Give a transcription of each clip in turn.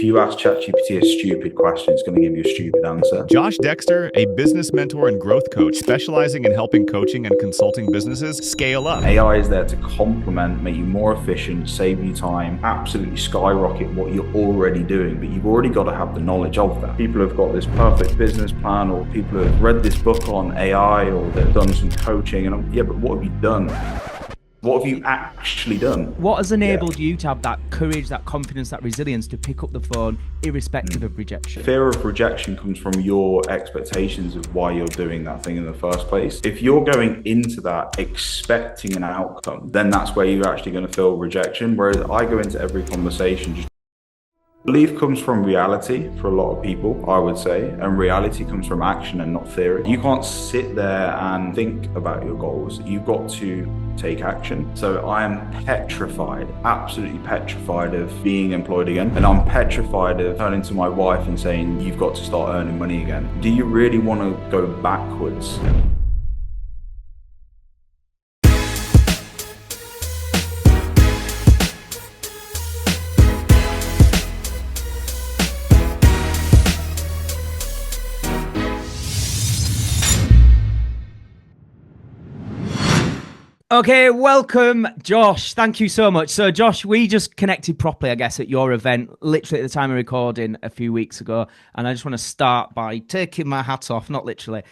If you ask ChatGPT a stupid question, it's going to give you a stupid answer. Josh Dexter, a business mentor and growth coach specializing in helping coaching and consulting businesses scale up. AI is there to complement, make you more efficient, save you time, absolutely skyrocket what you're already doing, but you've already got to have the knowledge of that. People have got this perfect business plan, or people have read this book on AI, or they've done some coaching, and yeah, but what have you done? What have you actually done? What has enabled you to have that courage, that confidence, that resilience to pick up the phone irrespective of rejection? Fear of rejection comes from your expectations of why you're doing that thing in the first place. If you're going into that expecting an outcome, then that's where you're actually going to feel rejection. Whereas I go into every conversation just belief comes from reality for a lot of people, I would say, and reality comes from action and not theory. You can't sit there and think about your goals. You've got to take action. So I am petrified, absolutely petrified of being employed again. And I'm petrified of turning to my wife and saying, you've got to start earning money again. Do you really want to go backwards? Okay, welcome, Josh. Thank you so much. So, Josh, we just connected properly, I guess, at your event, literally at the time of recording a few weeks ago. And I just want to start by taking my hat off, not literally.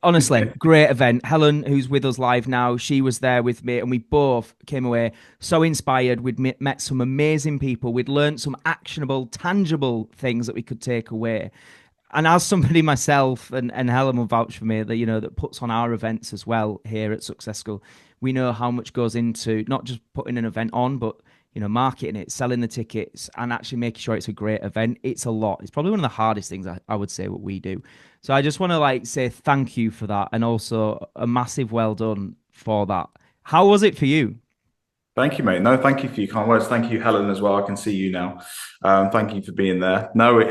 Honestly, great event. Helen, who's with us live now, she was there with me, and we both came away so inspired. We'd met some amazing people. We'd learned some actionable, tangible things that we could take away. And as somebody myself, and Helen will vouch for me, that that puts on our events as well here at Success School, we know how much goes into not just putting an event on, but marketing it, selling the tickets, and actually making sure it's a great event. It's a lot. It's probably one of the hardest things I would say what we do. So I just want to say thank you for that, and also a massive well done for that. How was it for you? Thank you, mate. No, thank you for your kind words. Thank you, Helen, as well. I can see you now. Thank you for being there. No,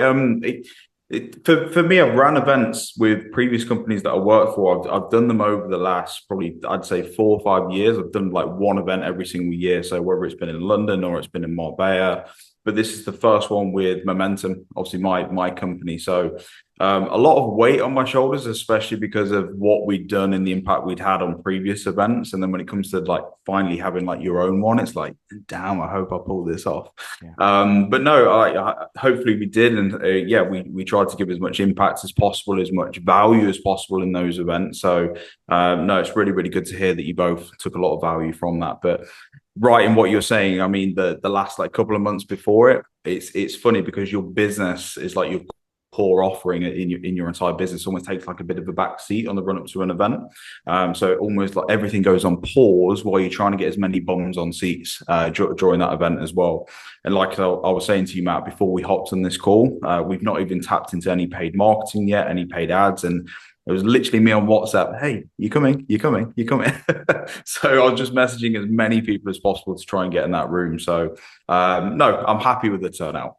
for me, I've ran events with previous companies that I work for. I've done them over the last probably, I'd say 4 or 5 years. I've done like one event every single year. So whether it's been in London or it's been in Marbella, but this is the first one with Momentum, obviously my company. So a lot of weight on my shoulders, especially because of what we'd done and the impact we'd had on previous events. And then when it comes to finally having your own one, it's like, damn, I hope I pull this off. Yeah. But no, hopefully we did. And we tried to give as much impact as possible, as much value as possible in those events. So no, it's really, really good to hear that you both took a lot of value from that. But right in what you're saying, I mean, the last couple of months before it's funny because your business is like your core offering in your entire business almost takes a bit of a back seat on the run up to an event. So almost like everything goes on pause while you're trying to get as many bums on seats during that event as well. And like I was saying to you, Matt, before we hopped on this call, we've not even tapped into any paid marketing yet, any paid ads. And it was literally me on WhatsApp. Hey, you coming? You coming? You coming? So I was just messaging as many people as possible to try and get in that room. So no, I'm happy with the turnout.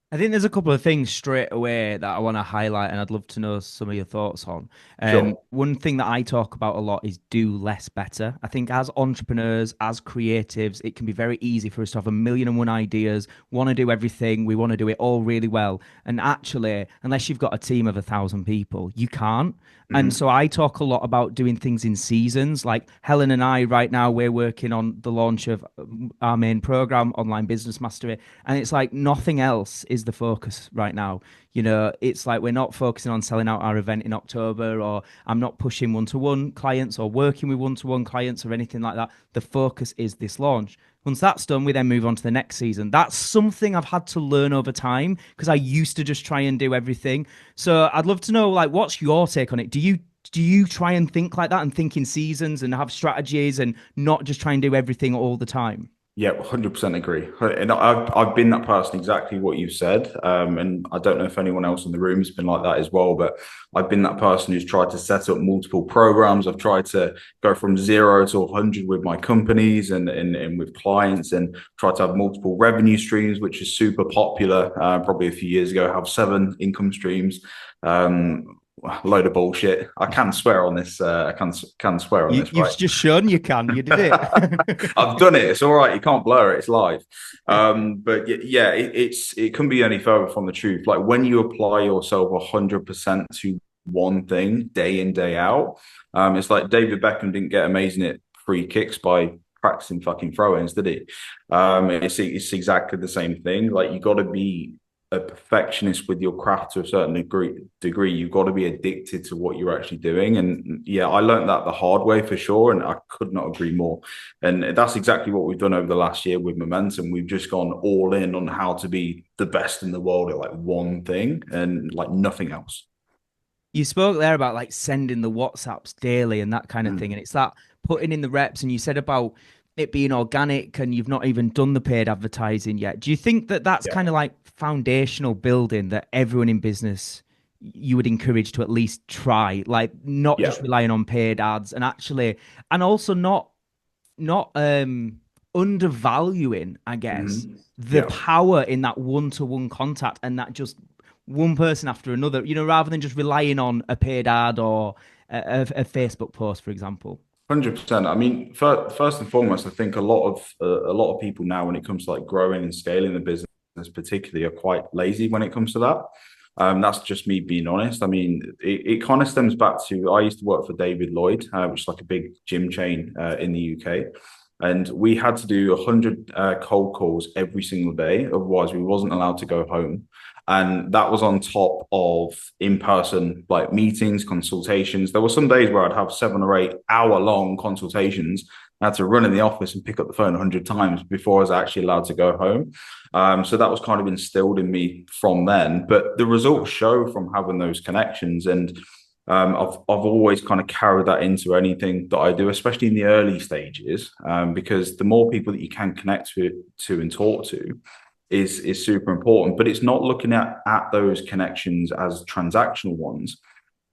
I think there's a couple of things straight away that I want to highlight, and I'd love to know some of your thoughts on. Sure. One thing that I talk about a lot is do less better. I think as entrepreneurs, as creatives, it can be very easy for us to have 1,000,001 ideas, want to do everything, we want to do it all really well. And actually, unless you've got a team of 1,000 people, you can't. And so I talk a lot about doing things in seasons. Like Helen and I right now, we're working on the launch of our main program, Online Business Mastery. And it's like nothing else is the focus right now. It's like we're not focusing on selling out our event in October, or I'm not pushing one-to-one clients or working with one-to-one clients or anything like that. The focus is this launch. Once that's done, we then move on to the next season. That's something I've had to learn over time because I used to just try and do everything. So I'd love to know, what's your take on it? Do you try and think like that and think in seasons and have strategies and not just try and do everything all the time? Yeah, 100% agree. And I've been that person, exactly what you said. And I don't know if anyone else in the room has been like that as well, but I've been that person who's tried to set up multiple programs. I've tried to go from 0 to 100 with my companies and with clients, and try to have multiple revenue streams, which is super popular. Probably a few years ago, have 7 income streams. a load of bullshit. I can swear on this. I can swear on this, You've right? just shown you can. You did it. I've done it. It's all right. You can't blur it. It's live. But yeah, it couldn't be any further from the truth. Like when you apply yourself 100% to one thing day in, day out, it's like David Beckham didn't get amazing at free kicks by practicing fucking throw-ins, did he? It's exactly the same thing. Like you got to be a perfectionist with your craft to a certain degree. You've got to be addicted to what you're actually doing. And yeah, I learned that the hard way for sure. And I could not agree more. And that's exactly what we've done over the last year with Momentum. We've just gone all in on how to be the best in the world at like one thing and like nothing else. You spoke there about like sending the WhatsApps daily and that kind of thing. And it's that putting in the reps. And you said about it being organic and you've not even done the paid advertising yet. Do you think that that's kind of like foundational building that everyone in business you would encourage to at least try, like not Yeah. just relying on paid ads and actually, and also not undervaluing, I guess, the Yeah. power in that one-to-one contact and that just one person after another, rather than just relying on a paid ad or a Facebook post, for example. 100%. I mean, first and foremost, I think a lot of people now, when it comes to like growing and scaling the business, particularly, are quite lazy when it comes to that. That's just me being honest. I mean, it kind of stems back to I used to work for David Lloyd, which is like a big gym chain in the UK, and we had to do 100 cold calls every single day. Otherwise, we wasn't allowed to go home. And that was on top of in-person like meetings, consultations. There were some days where I'd have 7 or 8 hour-long consultations. I had to run in the office and pick up the phone 100 times before I was actually allowed to go home. So that was kind of instilled in me from then. But the results show from having those connections, and I've always kind of carried that into anything that I do, especially in the early stages, because the more people that you can connect to and talk to is super important. But it's not looking at those connections as transactional ones.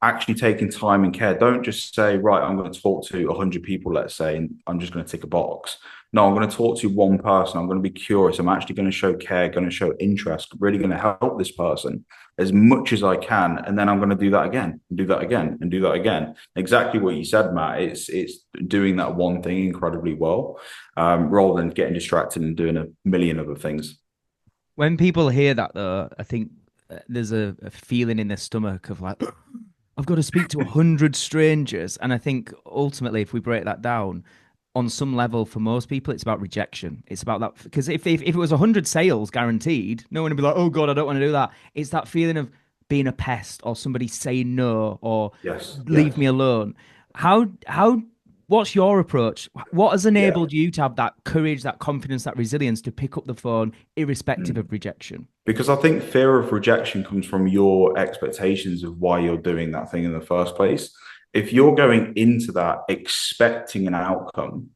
Actually taking time and care. Don't just say, right, I'm going to talk to 100 people, let's say, and I'm just going to tick a box. No, I'm going to talk to one person. I'm going to be curious. I'm actually going to show care, going to show interest, really going to help this person as much as I can. And then I'm going to do that again, and do that again, and do that again. Exactly what you said, Matt. It's doing that one thing incredibly well, rather than getting distracted and doing a million other things. When people hear that, though, I think there's a feeling in their stomach of like, I've got to speak to 100 strangers. And I think ultimately, if we break that down, on some level, for most people, it's about rejection. It's about that because if it was 100 sales guaranteed, no one would be like, oh God, I don't want to do that. It's that feeling of being a pest or somebody saying no or Yes, leave yes, me alone. How what's your approach? What has yeah. enabled you to have that courage, that confidence, that resilience to pick up the phone irrespective of rejection? Because I think fear of rejection comes from your expectations of why you're doing that thing in the first place. If you're going into that expecting an outcome,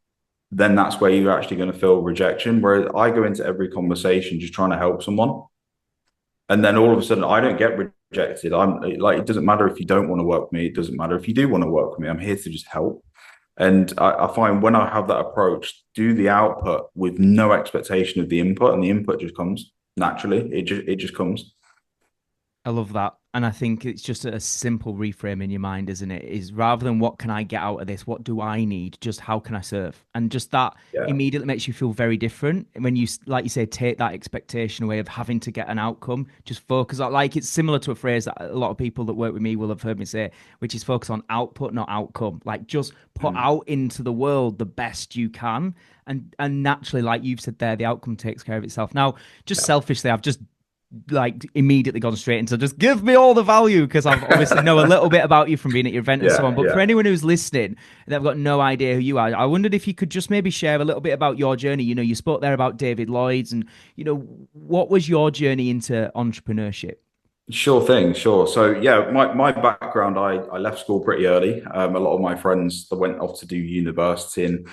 then that's where you're actually going to feel rejection. Whereas I go into every conversation just trying to help someone. And then all of a sudden I don't get rejected. I'm like, it doesn't matter if you don't want to work with me. It doesn't matter if you do want to work with me. I'm here to just help. And I find when I have that approach, do the output with no expectation of the input, and the input just comes naturally. It just comes. I love that. And I think it's just a simple reframe in your mind, isn't it? Is rather than what can I get out of this, what do I need? Just how can I serve? And just that Yeah. immediately makes you feel very different. When you, like you say, take that expectation away of having to get an outcome, just focus on, like it's similar to a phrase that a lot of people that work with me will have heard me say, which is focus on output, not outcome. Like just put Mm. out into the world the best you can. And naturally, like you've said there, the outcome takes care of itself. Now, just selfishly, I've just like immediately gone straight into just give me all the value because I've obviously know a little bit about you from being at your event and so Yeah. on. But for Yeah. anyone who's listening and they've got no idea who you are, I wondered if you could just maybe share a little bit about your journey. You spoke there about David Lloyd's and what was your journey into entrepreneurship? Sure thing, sure. So yeah, my background, I left school pretty early. A lot of my friends that went off to do university, and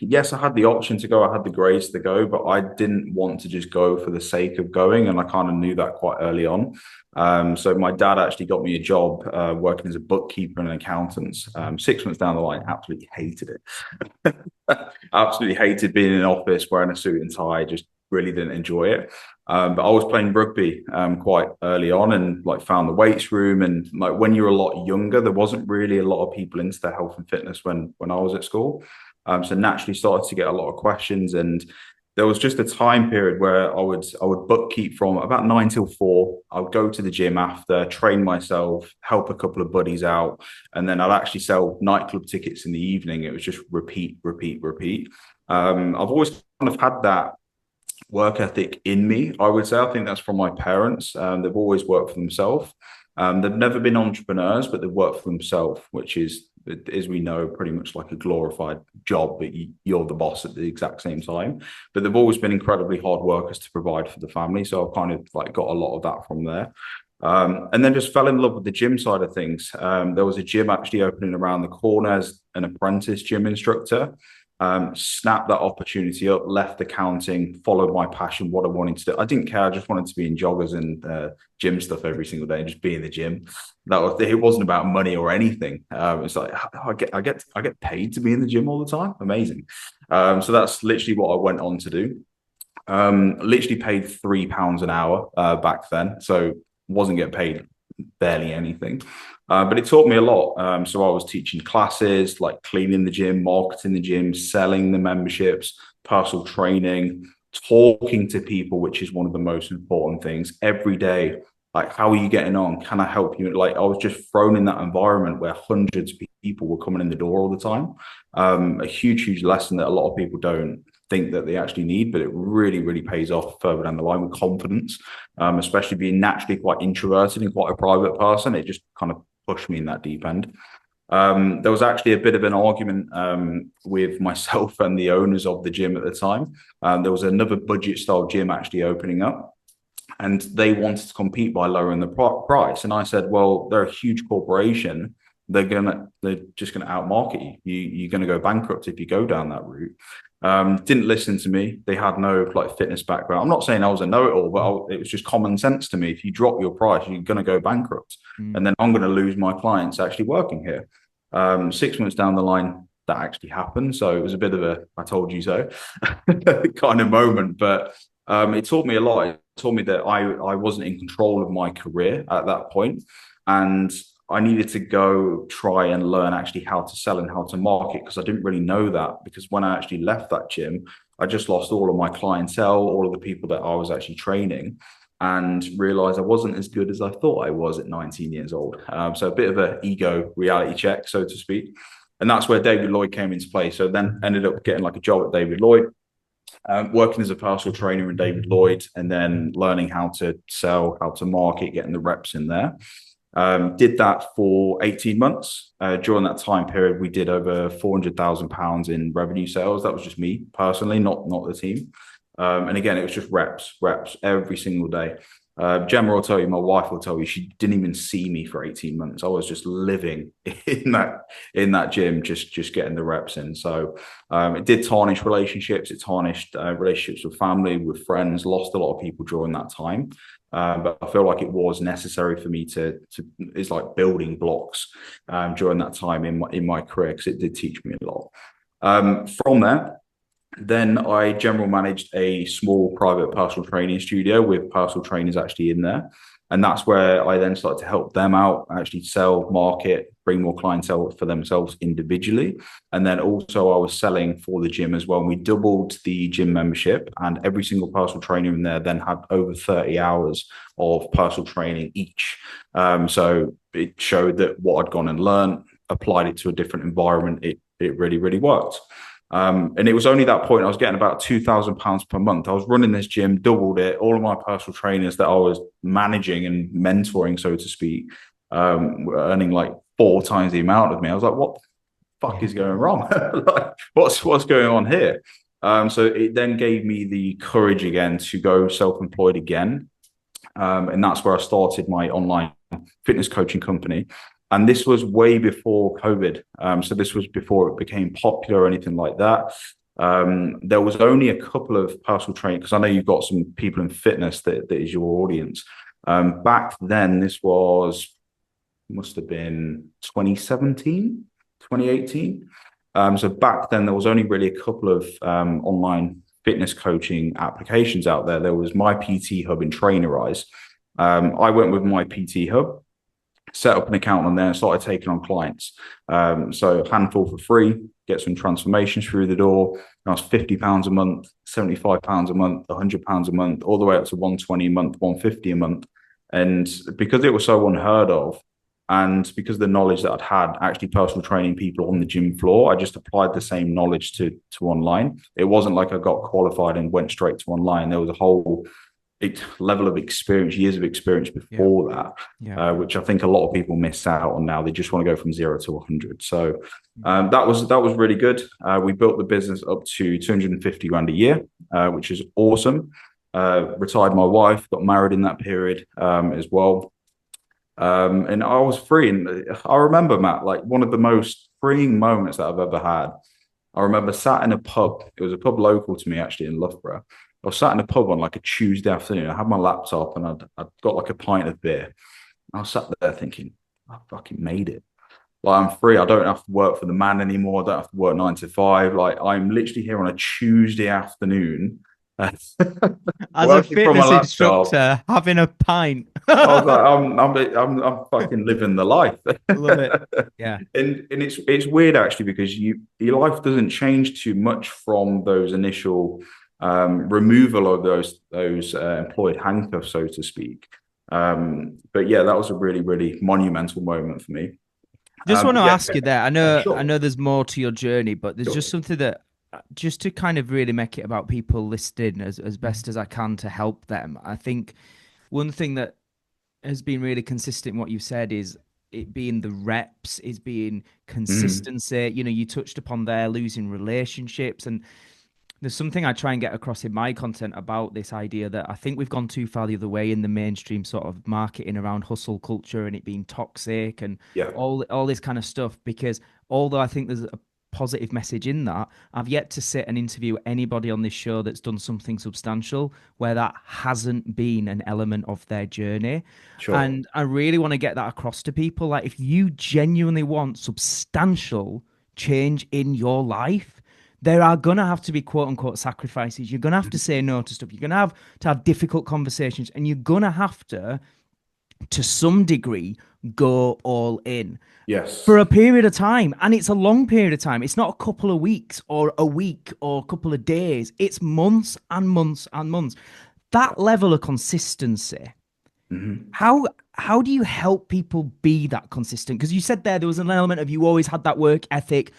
yes, I had the option to go, I had the grades to go, but I didn't want to just go for the sake of going, and I kind of knew that quite early on. So my dad actually got me a job working as a bookkeeper and an accountant. 6 months down the line, absolutely hated it. Absolutely hated being in an office wearing a suit and tie. Just really didn't enjoy it. But I was playing rugby quite early on, and like found the weights room. And like when you're a lot younger, there wasn't really a lot of people into their health and fitness when I was at school. So naturally started to get a lot of questions, and there was just a time period where I would bookkeep from about 9 till 4. I would go to the gym after, train myself, help a couple of buddies out, and then I'd actually sell nightclub tickets in the evening. It was just repeat, repeat, repeat. I've always kind of had that work ethic in me, I would say. I think that's from my parents. They've always worked for themselves. They've never been entrepreneurs, but they've worked for themselves, which is, as we know, pretty much like a glorified job, but you're the boss at the exact same time. But they've always been incredibly hard workers to provide for the family. So I've kind of like got a lot of that from there. And then just fell in love with the gym side of things. There was a gym actually opening around the corner as an apprentice gym instructor. Snapped that opportunity up, left accounting, followed my passion, what I wanted to do. I didn't care. I just wanted to be in joggers and gym stuff every single day and just be in the gym. It wasn't about money or anything. It's like I get paid to be in the gym all the time. Amazing. So that's literally what I went on to do. Literally paid £3 an hour back then. So wasn't getting paid barely anything. But it taught me a lot. So I was teaching classes, like cleaning the gym, marketing the gym, selling the memberships, personal training, talking to people, which is one of the most important things every day. Like, how are you getting on? Can I help you? Like, I was just thrown in that environment where hundreds of people were coming in the door all the time. A huge, huge lesson that a lot of people don't think that they actually need, but it really, really pays off further down the line with confidence, especially being naturally quite introverted and quite a private person. It just kind of pushed me in that deep end. There was actually a bit of an argument with myself and the owners of the gym at the time. There was another budget style gym actually opening up, and they wanted to compete by lowering the price. And I said, well, they're a huge corporation. They're just gonna outmarket you. You're gonna go bankrupt if you go down that route. Didn't listen to me. They had no like fitness background. I'm not saying I was a know-it-all, but it was just common sense to me. If you drop your price, you're going to go bankrupt, and then I'm going to lose my clients actually working here. 6 months down the line, that actually happened. So it was a bit of a "I told you so" kind of moment, but it taught me a lot. It taught me that I wasn't in control of my career at that point, and I needed to go try and learn actually how to sell and how to market, because I didn't really know that. Because when I actually left that gym, I just lost all of my clientele, all of the people that I was actually training, and realized I wasn't as good as I thought I was at 19 years old. So a bit of an ego reality check, so to speak. And that's where David Lloyd came into play. So then ended up getting like a job at David Lloyd, working as a personal trainer in David Lloyd, and then learning how to sell, how to market, getting the reps in there. Did that for 18 months. During that time period, we did over £400,000 in revenue sales. That was just me personally, not the team. And again, it was just reps every single day. Gemma will tell you, my wife will tell you, she didn't even see me for 18 months. I was just living in that gym, just getting the reps in. So it did tarnish relationships. It tarnished relationships with family, with friends, lost a lot of people during that time. But I feel like it was necessary for me to it's like building blocks during that time in my career, because it did teach me a lot. From there, then I general managed a small private personal training studio with personal trainers actually in there. And that's where I then started to help them out, actually sell, market, bring more clientele for themselves individually. And then also I was selling for the gym as well. And we doubled the gym membership, and every single personal trainer in there then had over 30 hours of personal training each. So it showed that what I'd gone and learned, applied it to a different environment. It really, really worked. And it was only that point I was getting about £2,000 per month. I was running this gym, doubled it. All of my personal trainers that I was managing and mentoring, so to speak, were earning like 4 times the amount of me. I was like, what the fuck is going wrong? Like, what's going on here? So it then gave me the courage again to go self-employed again. And that's where I started my online fitness coaching company. And this was way before COVID. So this was before it became popular or anything like that. There was only a couple of personal trainers, because I know you've got some people in fitness that is your audience. Back then, this must have been 2017, 2018. So back then, there was only really a couple of online fitness coaching applications out there. There was My PT Hub and Trainerize. I went with My PT Hub, set up an account on there and started taking on clients. So handful for free, get some transformations through the door. And I was £50 a month, £75 a month, £100 a month, all the way up to £120 a month, £150 a month. And because it was so unheard of, and because of the knowledge that I'd had actually personal training people on the gym floor, I just applied the same knowledge to online. It wasn't like I got qualified and went straight to online. There was a whole level of experience, years of experience before that, which I think a lot of people miss out on now. They just want to go from 0 to 100. So that was really good. We built the business up to 250 grand a year, which is awesome. Retired my wife, got married in that period as well. And I was free. And I remember, Matt, like one of the most freeing moments that I've ever had. I remember sat in a pub. It was a pub local to me, actually, in Loughborough. I was sat in a pub on like a Tuesday afternoon. I had my laptop and I'd got like a pint of beer. And I was sat there thinking, I fucking made it. Like, I'm free. I don't have to work for the man anymore. I don't have to work 9 to 5. Like, I'm literally here on a Tuesday afternoon. As a fitness instructor, having a pint. I was like, I'm fucking living the life. Love it. Yeah. And it's weird actually, because your life doesn't change too much from those initial removal of those employed handcuffs, so to speak. But yeah, that was a really, really monumental moment for me. Just want to ask you there. I know there's more to your journey, but there's just something that, just to kind of really make it about people listening as best as I can to help them. I think one thing that has been really consistent in what you've said is it being the reps, is being consistency. You know, you touched upon there losing relationships, and there's something I try and get across in my content about this idea that I think we've gone too far the other way in the mainstream sort of marketing around hustle culture and it being toxic and all this kind of stuff. Because although I think there's a positive message in that, I've yet to sit and interview anybody on this show that's done something substantial where that hasn't been an element of their journey. Sure. And I really want to get that across to people. Like, if you genuinely want substantial change in your life, there are going to have to be quote unquote sacrifices. You're going to have to say no to stuff. You're going to have difficult conversations, and you're going to have to some degree, go all in. Yes. For a period of time. And it's a long period of time. It's not a couple of weeks or a week or a couple of days. It's months and months and months. That level of consistency. How do you help people be that consistent? Because you said there was an element of you always had that work ethic,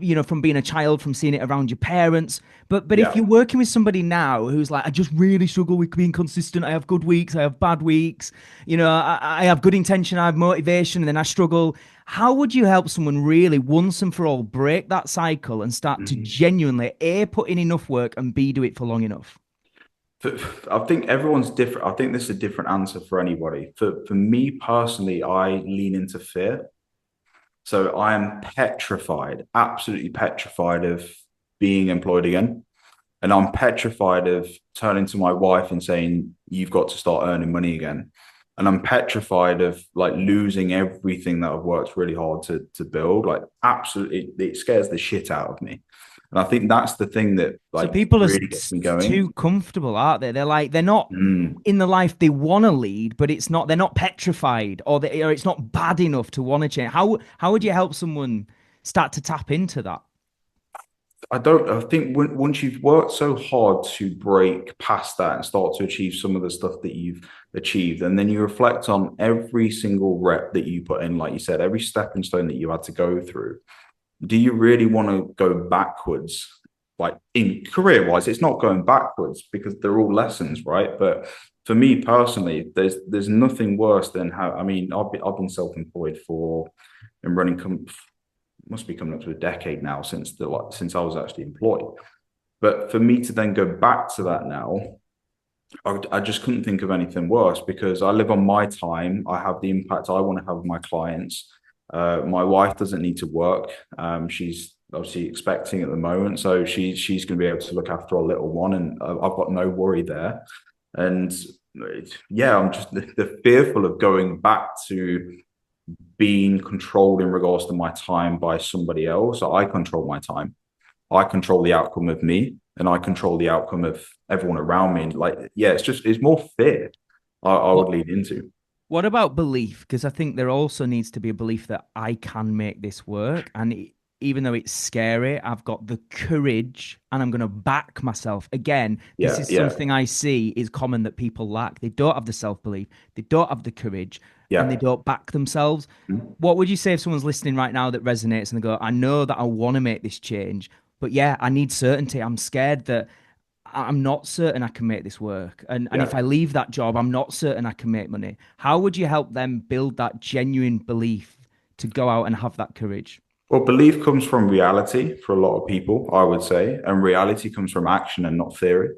you know, from being a child, from seeing it around your parents. But if you're working with somebody now who's like, I just really struggle with being consistent. I have good weeks, I have bad weeks. You know, I have good intention, I have motivation, and then I struggle. How would you help someone really once and for all break that cycle and start to genuinely A, put in enough work, and B, do it for long enough? I think everyone's different. I think this is a different answer for anybody. For me personally, I lean into fear. So I am petrified, absolutely petrified of being employed again. And I'm petrified of turning to my wife and saying, you've got to start earning money again. And I'm petrified of like losing everything that I've worked really hard to build. Like, absolutely, it scares the shit out of me. And I think that's the thing that like so people really are gets me going. Too comfortable, aren't they? They're not in the life they want to lead, but they're not petrified, or it's not bad enough to want to change. How would you help someone start to tap into that? I think once you've worked so hard to break past that and start to achieve some of the stuff that you've achieved, and then you reflect on every single rep that you put in, like you said, every stepping stone that you had to go through. Do you really want to go backwards? Like, in career-wise, it's not going backwards because they're all lessons, right? But for me personally, there's nothing worse than I've been self-employed and running must be coming up to a decade now since I was actually employed. But for me to then go back to that now, I just couldn't think of anything worse, because I live on my time. I have the impact I want to have with my clients. My wife doesn't need to work. She's obviously expecting at the moment, so she's going to be able to look after our little one, and I've got no worry there. And I'm just the fearful of going back to being controlled in regards to my time by somebody else. So I control my time. I control the outcome of me. and I control the outcome of everyone around me. Like, yeah, it's more fear I would What lead into. what about belief? Because I think there also needs to be a belief that I can make this work. And even though it's scary, I've got the courage and I'm going to back myself. Again, this Yeah, is yeah, something I see is common that people lack. They don't have the self-belief, they don't have the courage, and they yeah. don't back themselves. What would you say if someone's listening right now that resonates and they go, I know that I want to make this change, but yeah, I need certainty. I'm scared that I'm not certain I can make this work. And if Yeah. I leave that job, I'm not certain I can make money. How would you help them build that genuine belief to go out and have that courage? Well, belief comes from reality for a lot of people, I would say, and reality comes from action and not theory.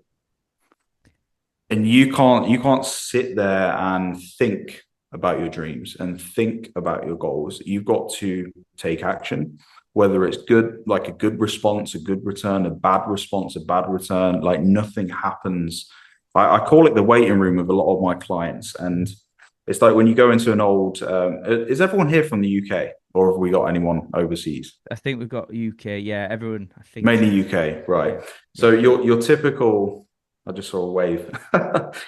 And you can't sit there and think about your dreams and think about your goals. You've got to take action, whether it's good, like a good response, a good return, a bad response, a bad return. Like nothing happens. I call it the waiting room of a lot of my clients, and it's like when you go into an old. Is everyone here from the UK, or have we got anyone overseas? I think we've got UK. Yeah, everyone, I think Mainly so. UK, right? Yeah. So Yeah. your typical, I just saw a wave.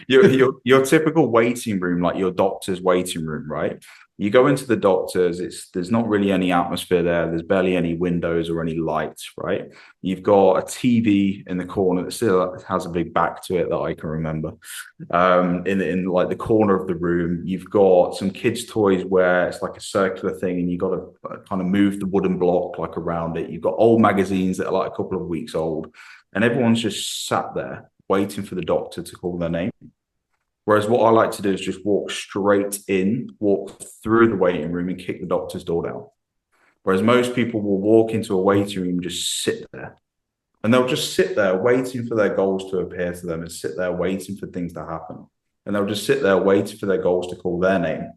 Your typical waiting room, like your doctor's waiting room, right? You go into the doctor's, there's not really any atmosphere there. There's barely any windows or any lights, right? You've got a TV in the corner that still has a big back to it that I can remember. In like the corner of the room, you've got some kids' toys where it's like a circular thing, and you got to kind of move the wooden block like around it. You've got old magazines that are like a couple of weeks old, and everyone's just sat there waiting for the doctor to call their name. Whereas what I like to do is just walk straight in, walk through the waiting room, and kick the doctor's door down. Whereas most people will walk into a waiting room and just sit there, and they'll just sit there waiting for their goals to appear to them and sit there waiting for things to happen. And they'll just sit there waiting for their goals to call their name.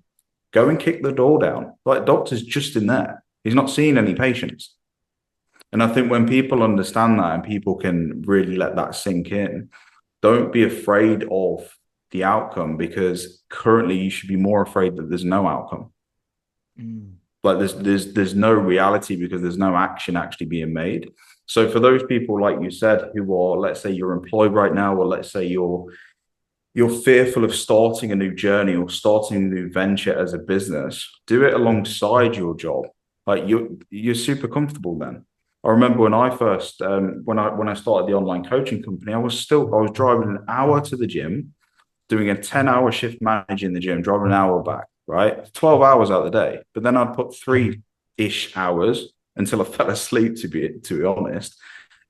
Go and kick the door down. Like doctor's just in there. He's not seeing any patients. And I think when people understand that and people can really let that sink in, don't be afraid of the outcome, because currently you should be more afraid that there's no outcome. Mm. Like there's no reality because there's no action actually being made. So for those people, like you said, who are, let's say you're employed right now, or let's say you're fearful of starting a new journey or starting a new venture as a business, do it alongside your job. Like you're super comfortable then. I remember when I first when I started the online coaching company, I was driving an hour to the gym, doing a 10-hour shift managing the gym, driving an hour back, right? 12 hours out of the day. But then I'd put 3-ish hours until I fell asleep, to be honest,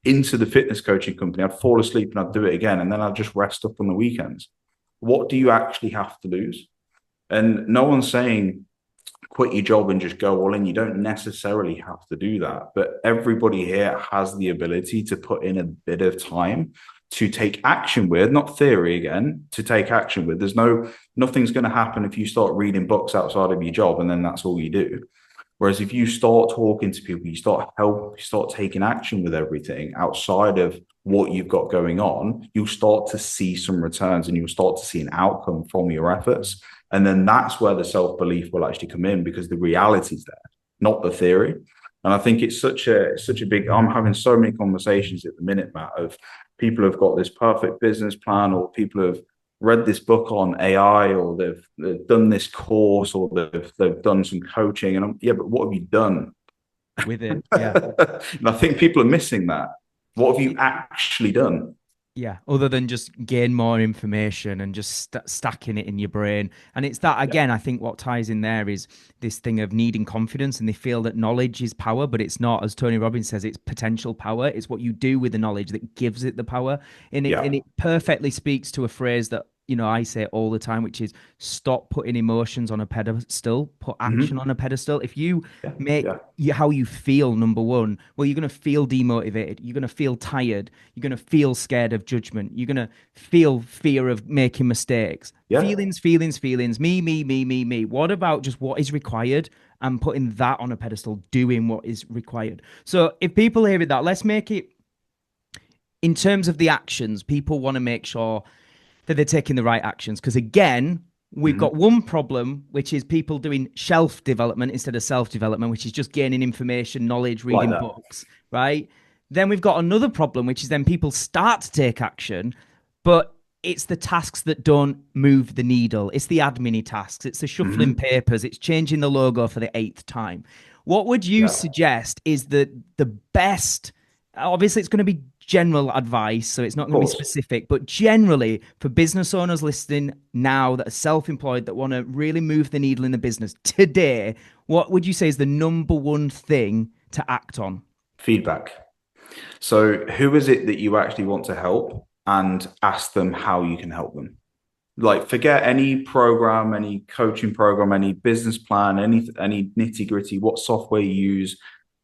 into the fitness coaching company. I'd fall asleep and I'd do it again. And then I'd just rest up on the weekends. What do you actually have to lose? And no one's saying quit your job and just go all in. You don't necessarily have to do that. But everybody here has the ability to put in a bit of time to take action with, not theory again, to take action with. Nothing's going to happen if you start reading books outside of your job and then that's all you do. Whereas if you start talking to people, you start taking action with everything outside of what you've got going on, you'll start to see some returns and you'll start to see an outcome from your efforts. And then that's where the self-belief will actually come in, because the reality is there, not the theory. And I think it's such a big, I'm having so many conversations at the minute, Matt, of people who've got this perfect business plan, or people who've read this book on AI, or they've done this course, or they've done some coaching. And yeah, but what have you done With it. Yeah. and I think people are missing that. What have you actually done? Yeah, other than just gain more information and just stacking it in your brain. And it's that, Yeah. again, I think what ties in there is this thing of needing confidence, and they feel that knowledge is power, but it's not. As Tony Robbins says, it's potential power. It's what you do with the knowledge that gives it the power. And Yeah. it perfectly speaks to a phrase that, I say all the time, which is stop putting emotions on a pedestal, put action Hmm. on a pedestal. If you Yeah. make Yeah. how you feel number one, well, you're going to feel demotivated. You're going to feel tired. You're going to feel scared of judgment. You're going to feel fear of making mistakes. Yeah. Feelings, feelings, feelings. Me, me, me, me, me. What about just what is required and putting that on a pedestal, doing what is required? So if people hear it, that, let's make it in terms of the actions. People want to make sure that they're taking the right actions. Because again, we've Hmm. got one problem, which is people doing shelf development instead of self development, which is just gaining information, knowledge, Like reading that. books, right? Then we've got another problem, which is then people start to take action, but it's the tasks that don't move the needle. It's the admin tasks. It's the shuffling Mhm. papers. It's changing the logo for the eighth time. What would you Yeah. suggest is the best? Obviously, it's going to be general advice, so it's not Of going to be course. specific, but generally for business owners listening now that are self-employed that want to really move the needle in the business today, what would you say is the number one thing to act on? Feedback. So who is it that you actually want to help, and ask them how you can help them. Like, forget any program, any coaching program, any business plan, any nitty gritty, what software you use,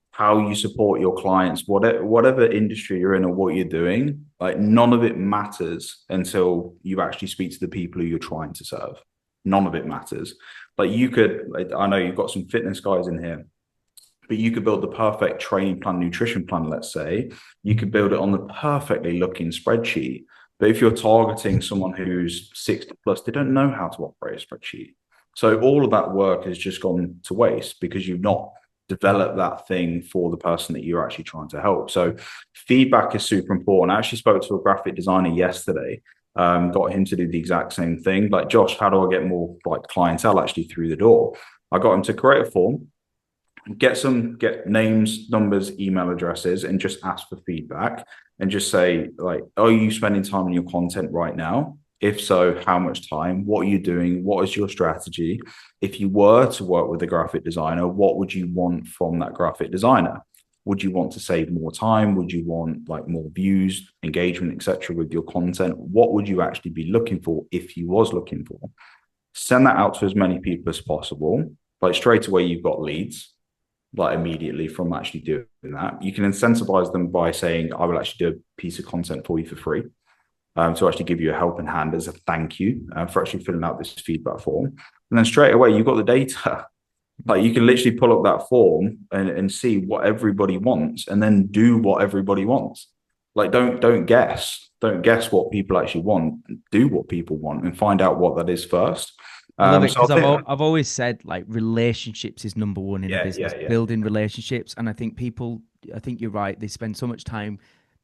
how you support your clients, whatever industry you're in or what you're doing. Like, none of it matters until you actually speak to the people who you're trying to serve. None of it matters. Like, you could, like, I know you've got some fitness guys in here, but you could build the perfect training plan, nutrition plan, let's say. You could build it on the perfectly looking spreadsheet. But if you're targeting someone who's 60 plus, they don't know how to operate a spreadsheet. So all of that work has just gone to waste because you've not developed that thing for the person that you're actually trying to help. So feedback is super important. I actually spoke to a graphic designer yesterday, got him to do the exact same thing. Like, Josh, how do I get more like clientele actually through the door? I got him to create a form, get names, numbers, email addresses, and just ask for feedback, and just say, like, are you spending time on your content right now? If so, how much time? What are you doing? What is your strategy? If you were to work with a graphic designer, what would you want from that graphic designer? Would you want to save more time? Would you want like more views, engagement, etc. with your content? What would you actually be looking for if you was looking for? Send that out to as many people as possible. Like, straight away, you've got leads, like, immediately from actually doing that. You can incentivize them by saying, I will actually do a piece of content for you for free, to actually give you a helping hand as a thank you, for actually filling out this feedback form. And then straight away, you've got the data. Like, you can literally pull up that form and see what everybody wants, and then do what everybody wants. Like, don't guess what people actually want. Do what people want and find out what that is first. I love it So because I think, I've always said like relationships is number one in a yeah, business, yeah, yeah. building relationships. And I think people, I think you're right. They spend so much time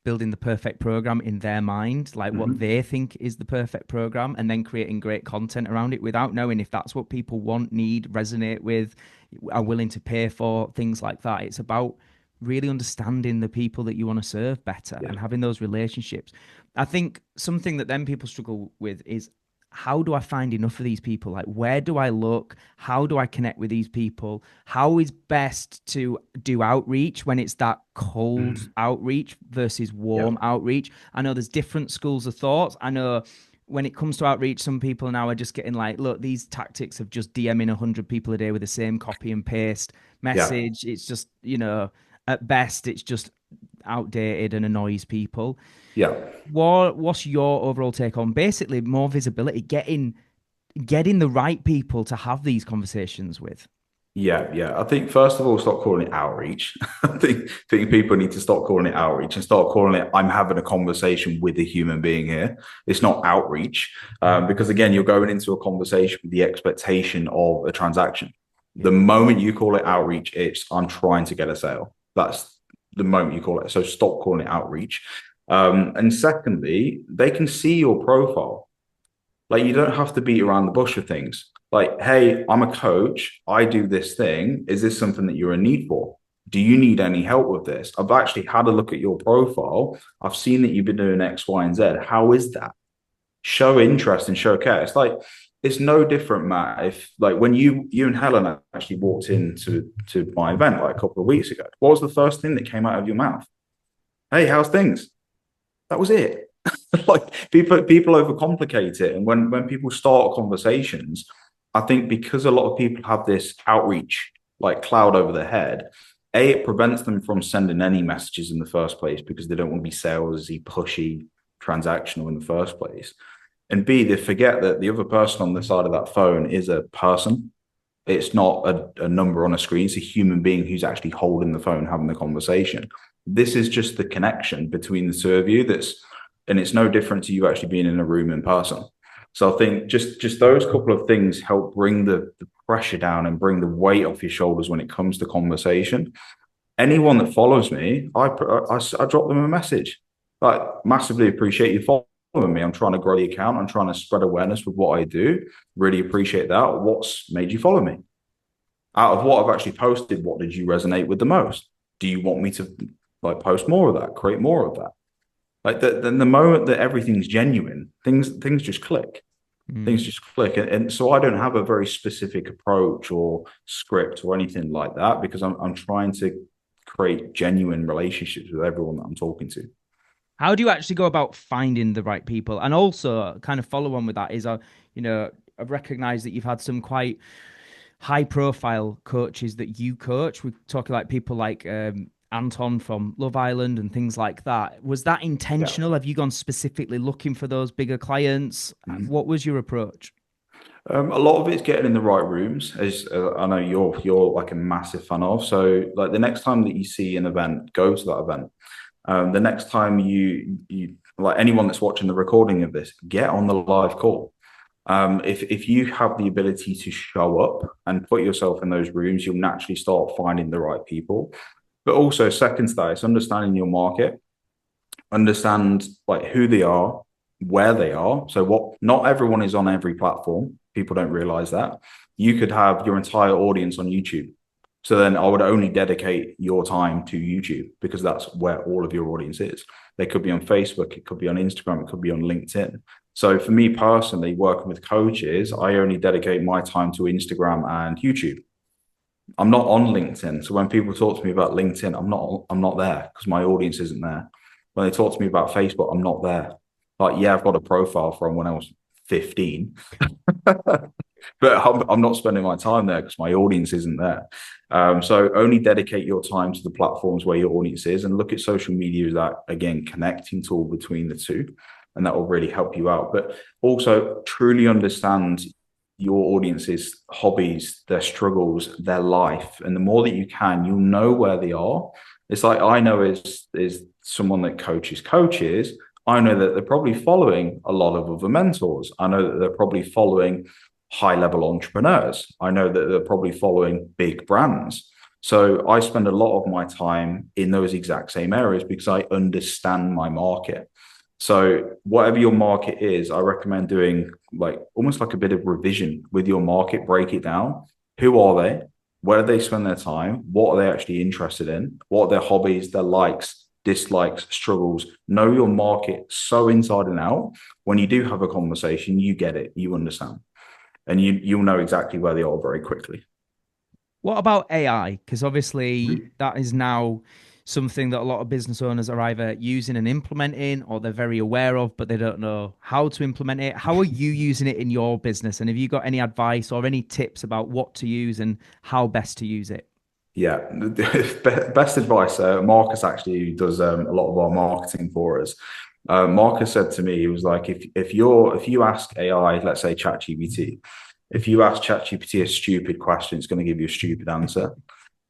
building the perfect program in their mind, like what Mhm. they think is the perfect program, and then creating great content around it without knowing if that's what people want, need, resonate with, are willing to pay for, things like that. It's about really understanding the people that you want to serve better Yeah. and having those relationships. I think something that then people struggle with is how do I find enough of these people? Like, where do I look? How do I connect with these people? How is best to do outreach when it's that cold Mhm. outreach versus Yeah. warm outreach? I know there's different schools of thought. I know when it comes to outreach, some people now are just getting like, look, these tactics of just DMing 100 people a day with the same copy and paste Yeah. message. It's just, at best, it's just outdated and annoys people. Yeah. What's your overall take on basically more visibility, getting the right people to have these conversations with? Yeah, yeah. I think first of all, stop calling it outreach. I think people need to stop calling it outreach and start calling it, I'm having a conversation with a human being here. It's not outreach, because again, you're going into a conversation with the expectation of a transaction. The Yeah. moment you call it outreach, it's, I'm trying to get a sale. That's the moment you call it. So stop calling it outreach. And secondly, they can see your profile. Like, you don't have to beat around the bush with things. Like, hey, I'm a coach. I do this thing. Is this something that you're in need for? Do you need any help with this? I've actually had a look at your profile. I've seen that you've been doing X, Y, and Z. How is that? Show interest and show care. It's like, it's no different, Matt. If, like, when you and Helen actually walked into my event like a couple of weeks ago, what was the first thing that came out of your mouth? Hey, how's things? That was it. Like, people overcomplicate it, and when people start conversations, I think because a lot of people have this outreach like cloud over their head, it prevents them from sending any messages in the first place because they don't want to be salesy, pushy, transactional in the first place. And B, they forget that the other person on the side of that phone is a person. It's not a number on a screen. It's a human being who's actually holding the phone, having the conversation. This is just the connection between the two of you. And it's no different to you actually being in a room in person. So I think just those couple of things help bring the pressure down and bring the weight off your shoulders when it comes to conversation. anyone that follows me, I drop them a message. Like, massively appreciate you following me. I'm trying to grow the account. I'm trying to spread awareness with what I do. Really appreciate that. What's made you follow me? Out of what I've actually posted, what did you resonate with the most? Do you want me to like post more of that, create more of that? Like then the moment that everything's genuine, things just click. Things just click. And so I don't have a very specific approach or script or anything like that because I'm trying to create genuine relationships with everyone that I'm talking to. How do you actually go about finding the right people? And also, kind of follow on with that is, you know, I've recognized that you've had some quite high profile coaches that you coach. We're talking like people like Anton from Love Island and things like that. Was that intentional? Yeah. Have you gone specifically looking for those bigger clients? What was your approach? A lot of it's getting in the right rooms, as I know you're like a massive fan of. So like the next time that you see an event, go to that event. The next time you like anyone that's watching the recording of this, get on the live call. If you have the ability to show up and put yourself in those rooms, you'll naturally start finding the right people. But also, second to that, it's understanding your market, understand like who they are, where they are. So what not everyone is on every platform. People don't realize that. You could have your entire audience on YouTube. So then I would only dedicate your time to YouTube because that's where all of your audience is. They could be on Facebook, it could be on Instagram, it could be on LinkedIn. So for me personally, working with coaches, I only dedicate my time to Instagram and YouTube. I'm not on LinkedIn. So when people talk to me about LinkedIn, I'm not there because my audience isn't there. When they talk to me about Facebook, I'm not there. Like, yeah, I've got a profile from when I was 15, but I'm not spending my time there because my audience isn't there. So only dedicate your time to the platforms where your audience is and look at social media as that, again, connecting tool between the two. And that will really help you out. But also truly understand your audience's hobbies, their struggles, their life. And the more that you can, you'll know where they are. It's like I know is someone that coaches. I know that they're probably following a lot of other mentors. I know that they're probably following high level entrepreneurs. I know that they're probably following big brands. So I spend a lot of my time in those exact same areas because I understand my market. So whatever your market is, I recommend doing like almost like a bit of revision with your market, break it down. Who are they? Where do they spend their time? What are they actually interested in? What are their hobbies, their likes, dislikes, struggles? Know your market so inside and out. When you do have a conversation, you get it, you understand, and you'll know exactly where they are very quickly. What about AI? Because obviously that is now something that a lot of business owners are either using and implementing or they're very aware of, but they don't know how to implement it. How are you using it in your business? And have you got any advice or any tips about what to use and how best to use it? Yeah, best advice. Marcus actually does a lot of our marketing for us. Marcus said to me, he was like, if you ask AI, let's say ChatGPT, if you ask ChatGPT a stupid question, it's going to give you a stupid answer.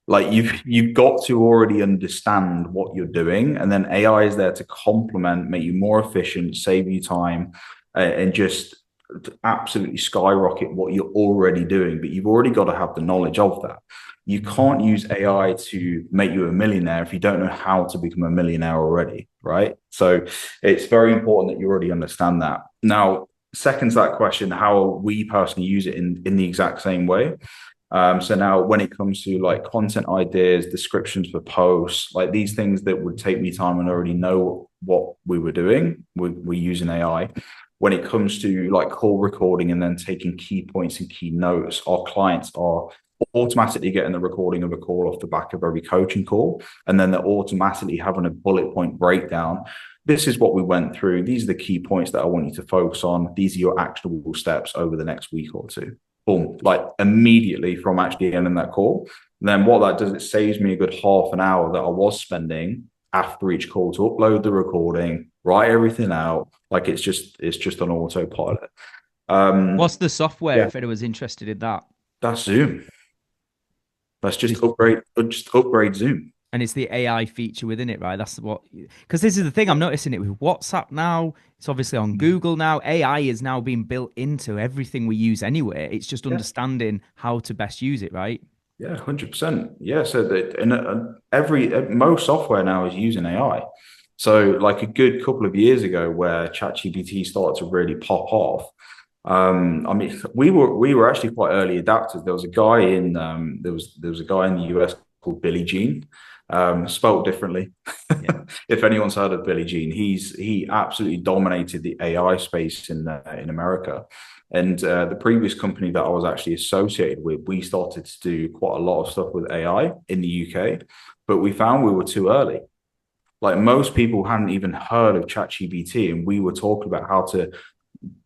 Like you've got to already understand what you're doing, and then AI is there to complement, make you more efficient, save you time, and just absolutely skyrocket what you're already doing. But you've already got to have the knowledge of that. You can't use AI to make you a millionaire if you don't know how to become a millionaire already, right? So it's very important that you already understand that. Now, second to that question, how we personally use it in the exact same way. So now when it comes to like content ideas, descriptions for posts, like these things that would take me time and already know what we were doing, we're using AI. When it comes to like call recording and then taking key points and key notes, our clients are automatically getting the recording of a call off the back of every coaching call. And then they're automatically having a bullet point breakdown. This is what we went through. These are the key points that I want you to focus on. These are your actionable steps over the next week or two. Boom, like immediately from actually ending that call. And then what that does, it saves me a good half an hour that I was spending after each call to upload the recording, write everything out. Like it's just on autopilot. What's the software Yeah, if anyone's interested in that? that's Zoom. Let's just upgrade Zoom. And it's the AI feature within it, right? That's what, because this is the thing I'm noticing it with WhatsApp now. It's obviously on Google now. AI is now being built into everything we use anyway. It's just Yeah. understanding how to best use it, right? Yeah, 100%. Yeah, so that and every most software now is using AI. So like a good couple of years ago, where ChatGPT started to really pop off. I mean, we were actually quite early adapters. There was a guy in there was a guy in the US called Billy Jean, spelt differently. Yeah. If anyone's heard of Billy Jean, he absolutely dominated the AI space in America. And the previous company that I was actually associated with, we started to do quite a lot of stuff with AI in the UK, but we found we were too early. Like most people hadn't even heard of ChatGPT, and we were talking about how to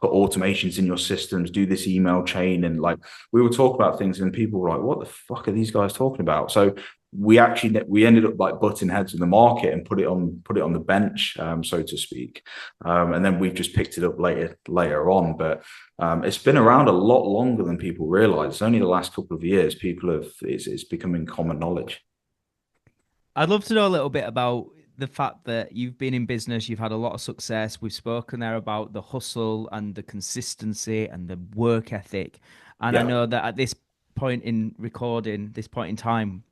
put automations in your systems, do this email chain, and like we were talking about things, and people were like, "What the fuck are these guys talking about?" So we ended up like butting heads in the market and put it on the bench, so to speak, and then we've just picked it up later on. But it's been around a lot longer than people realize. It's only the last couple of years people have it's becoming common knowledge. I'd love to know a little bit about the fact that you've been in business, you've had a lot of success. We've spoken there about the hustle and the consistency and the work ethic. And I Yeah, know that at this point in recording, this point in time,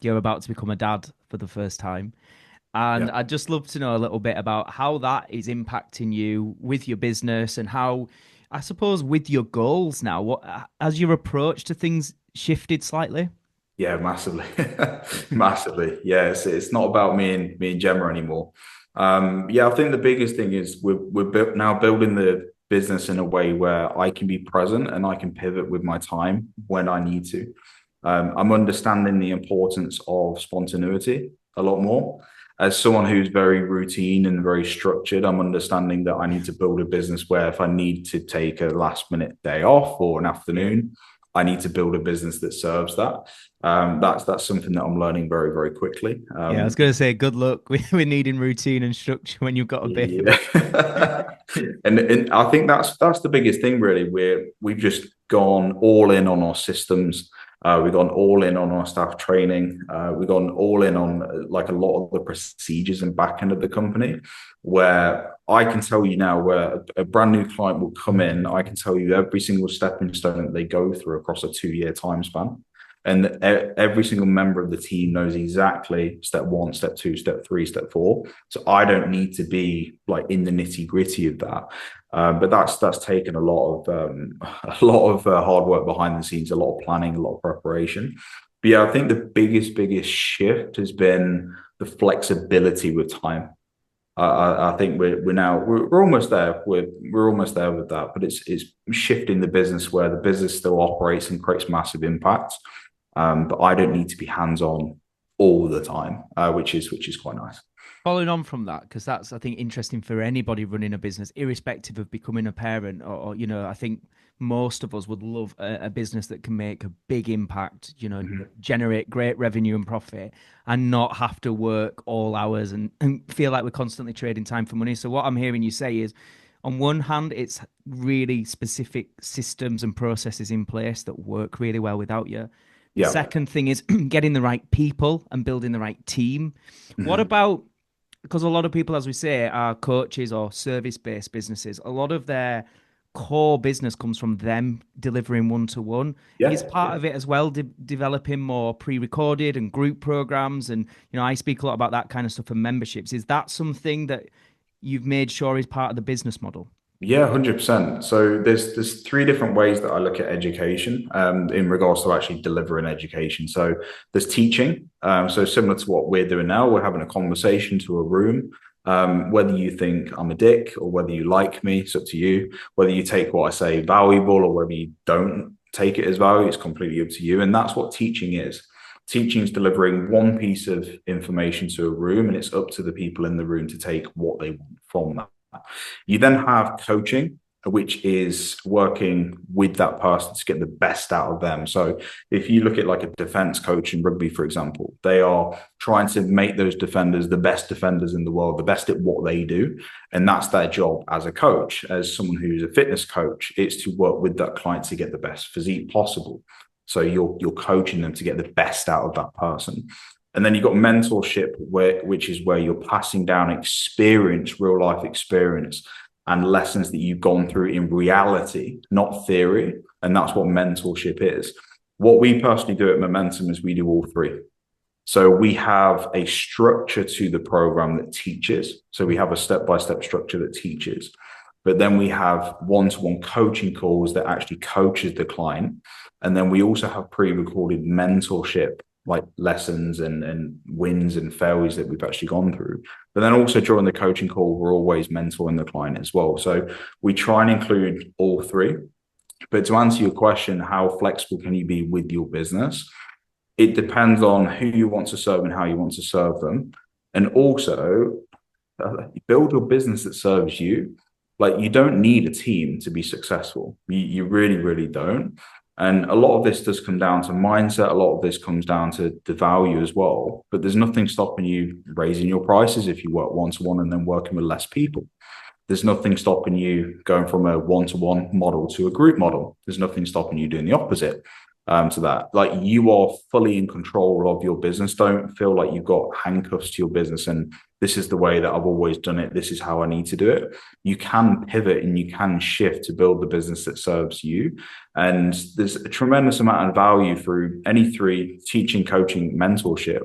you're about to become a dad for the first time. And yeah. I'd just love to know a little bit about how that is impacting you with your business and how, I suppose, with your goals now, what has your approach to things shifted slightly? Yeah, massively, massively. Yeah, it's not about me and Gemma anymore. Yeah, I think the biggest thing is now building the business in a way where I can be present and I can pivot with my time when I need to. I'm understanding the importance of spontaneity a lot more. As someone who's very routine and very structured, I'm understanding that I need to build a business where if I need to take a last minute day off or an afternoon, I need to build a business that serves that. That's something that I'm learning very, very quickly. Yeah, I was going to say good luck with needing routine and structure when you've got a baby. Yeah. And I think that's the biggest thing really. We've just gone all in on our systems. We've gone all in on our staff training. We've gone all in on like a lot of the procedures and back end of the company, where I can tell you now where a brand new client will come in, I can tell you every single stepping stone that they go through across a 2 year time span. And every single member of the team knows exactly step one, step two, step three, step four. So I don't need to be like in the nitty gritty of that. But that's taken a lot of hard work behind the scenes, a lot of planning, a lot of preparation. But yeah, I think the biggest shift has been the flexibility with time. I think we're almost there. We're almost there with that, but it's shifting the business where the business still operates and creates massive impact, but I don't need to be hands on all the time, which is quite nice. Following on from that, because that's, I think, interesting for anybody running a business, irrespective of becoming a parent, I think most of us would love a business that can make a big impact, generate great revenue and profit and not have to work all hours and feel like we're constantly trading time for money. So what I'm hearing you say is, on one hand, it's really specific systems and processes in place that work really well without you. The Yeah. second thing is getting the right people and building the right team. What Mhm. about, because a lot of people, as we say, are coaches or service-based businesses. A lot of their core business comes from them delivering one-to-one. Is Yeah. part of it as well developing more pre-recorded and group programs? And I speak a lot about that kind of stuff and memberships. Is that something that you've made sure is part of the business model? Yeah, 100%. So there's three different ways that I look at education in regards to actually delivering education. So there's teaching. So similar to what we're doing now, we're having a conversation to a room. Whether you think I'm a dick or whether you like me, it's up to you. Whether you take what I say valuable or whether you don't take it as value, it's completely up to you. And that's what teaching is. Teaching is delivering one piece of information to a room, and it's up to the people in the room to take what they want from that. You then have coaching, which is working with that person to get the best out of them. So if you look at like a defense coach in rugby, for example, they are trying to make those defenders the best defenders in the world, the best at what they do. And that's their job as a coach. As someone who's a fitness coach, it's to work with that client to get the best physique possible. So you're coaching them to get the best out of that person. And then you've got mentorship, which is where you're passing down experience, real life experience, and lessons that you've gone through in reality, not theory. And that's what mentorship is. What we personally do at Momentum is we do all three. So we have a structure to the program that teaches. So we have a step-by-step structure that teaches. But then we have one-to-one coaching calls that actually coaches the client. And then we also have pre-recorded mentorship, like lessons and wins and failures that we've actually gone through. But then also during the coaching call, we're always mentoring the client as well. So we try and include all three. But to answer your question, how flexible can you be with your business? It depends on who you want to serve and how you want to serve them. And also, build your business that serves you. Like, you don't need a team to be successful. You really, really don't. And a lot of this does come down to mindset. A lot of this comes down to the value as well. But there's nothing stopping you raising your prices if you work one-to-one and then working with less people. There's nothing stopping you going from a one-to-one model to a group model. There's nothing stopping you doing the opposite to that. Like, you are fully in control of your business. Don't feel like you've got handcuffs to your business and this is the way that I've always done it. This is how I need to do it. You can pivot and you can shift to build the business that serves you. And there's a tremendous amount of value through any three: teaching, coaching, mentorship.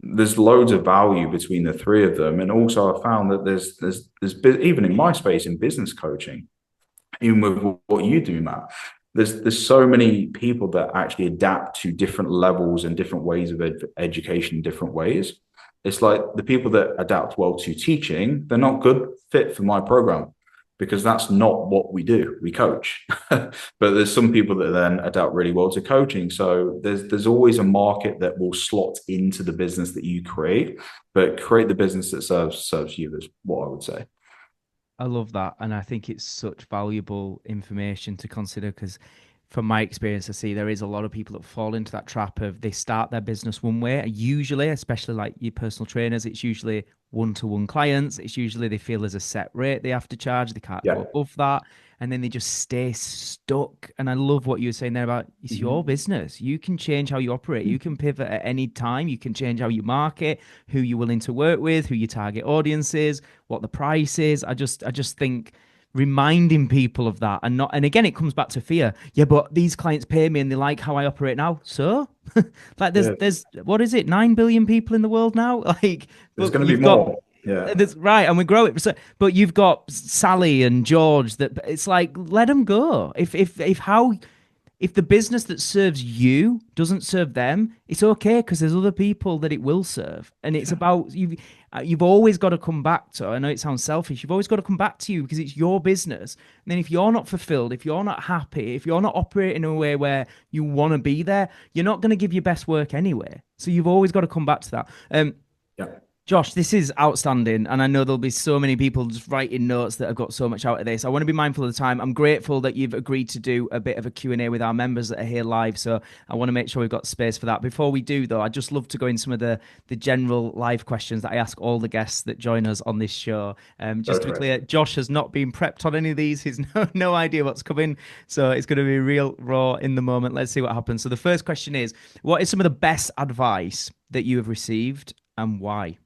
There's loads of value between the three of them. And also I found that there's even in my space in business coaching, even with what you do, Matt, there's so many people that actually adapt to different levels and different ways of education in different ways. It's like the people that adapt well to teaching, they're not good fit for my program because that's not what we do. We coach. But there's some people that then adapt really well to coaching. So there's always a market that will slot into the business that you create, but create the business that serves you is what I would say. I love that. And I think it's such valuable information to consider because from my experience, I see there is a lot of people that fall into that trap of they start their business one way. Usually, especially like your personal trainers, it's usually one-to-one clients. It's usually they feel there's a set rate they have to charge. They can't go above that. And then they just stay stuck. And I love what you were saying there about it's your business. You can change how you operate. You can pivot at any time. You can change how you market, who you're willing to work with, who your target audience is, what the price is. I just think reminding people of that and again it comes back to fear. Yeah, but these clients pay me and they like how I operate now, so like there's what is it, 9 billion people in the world now, like there's going to be more. That's right, and we grow it. So, but you've got Sally and George that it's like let them go. If the business that serves you doesn't serve them, it's okay because there's other people that it will serve. And it's about you. You've always got to come back to. I know it sounds selfish. You've always got to come back to you because it's your business. And then if you're not fulfilled, if you're not happy, if you're not operating in a way where you want to be there, you're not going to give your best work anyway. So you've always got to come back to that. Yeah. Josh, this is outstanding, and I know there'll be so many people just writing notes that have got so much out of this. I want to be mindful of the time. I'm grateful that you've agreed to do a bit of a Q&A with our members that are here live, so I want to make sure we've got space for that. Before we do, though, I'd just love to go in some of the general live questions that I ask all the guests that join us on this show. Just to be clear, Josh has not been prepped on any of these. He's no idea what's coming, so it's going to be real raw in the moment. Let's see what happens. So the first question is, what is some of the best advice that you have received and why?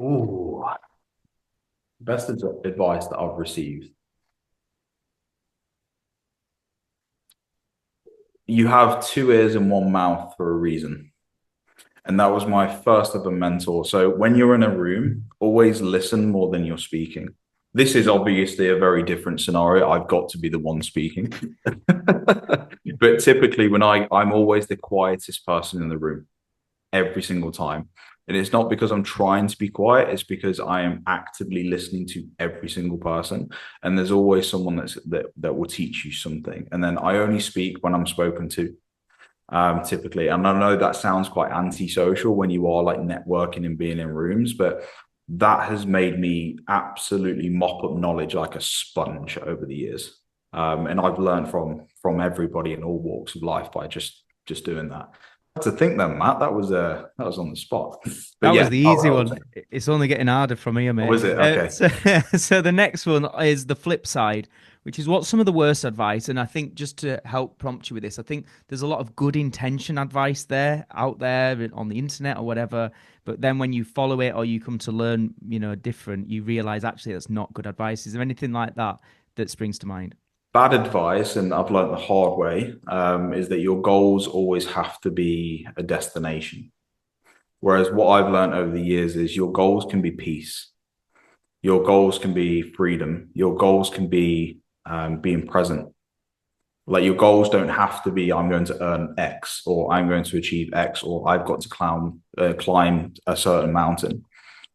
Ooh, best advice that I've received. You have two ears and one mouth for a reason. And that was my first ever mentor. So when you're in a room, always listen more than you're speaking. This is obviously a very different scenario. I've got to be the one speaking. But typically when I'm always the quietest person in the room every single time. And it's not because I'm trying to be quiet, it's because I am actively listening to every single person. And there's always someone that will teach you something. And then I only speak when I'm spoken to, typically. And I know that sounds quite antisocial when you are like networking and being in rooms, but that has made me absolutely mop up knowledge like a sponge over the years. And I've learned from everybody in all walks of life by just doing that. To think then, Matt, that was on the spot. But that was the easy one. It's only getting harder from here, mate. Was it? Okay. So the next one is the flip side, which is what's some of the worst advice. And I think just to help prompt you with this, I think there's a lot of good intention advice out there on the internet or whatever. But then when you follow it or you come to learn, different, you realize actually that's not good advice. Is there anything like that springs to mind? bad advice, and I've learned the hard way, is that your goals always have to be a destination. Whereas what I've learned over the years is your goals can be peace, your goals can be freedom, your goals can be being present. Like your goals don't have to be I'm going to earn X or I'm going to achieve X or I've got to climb a certain mountain.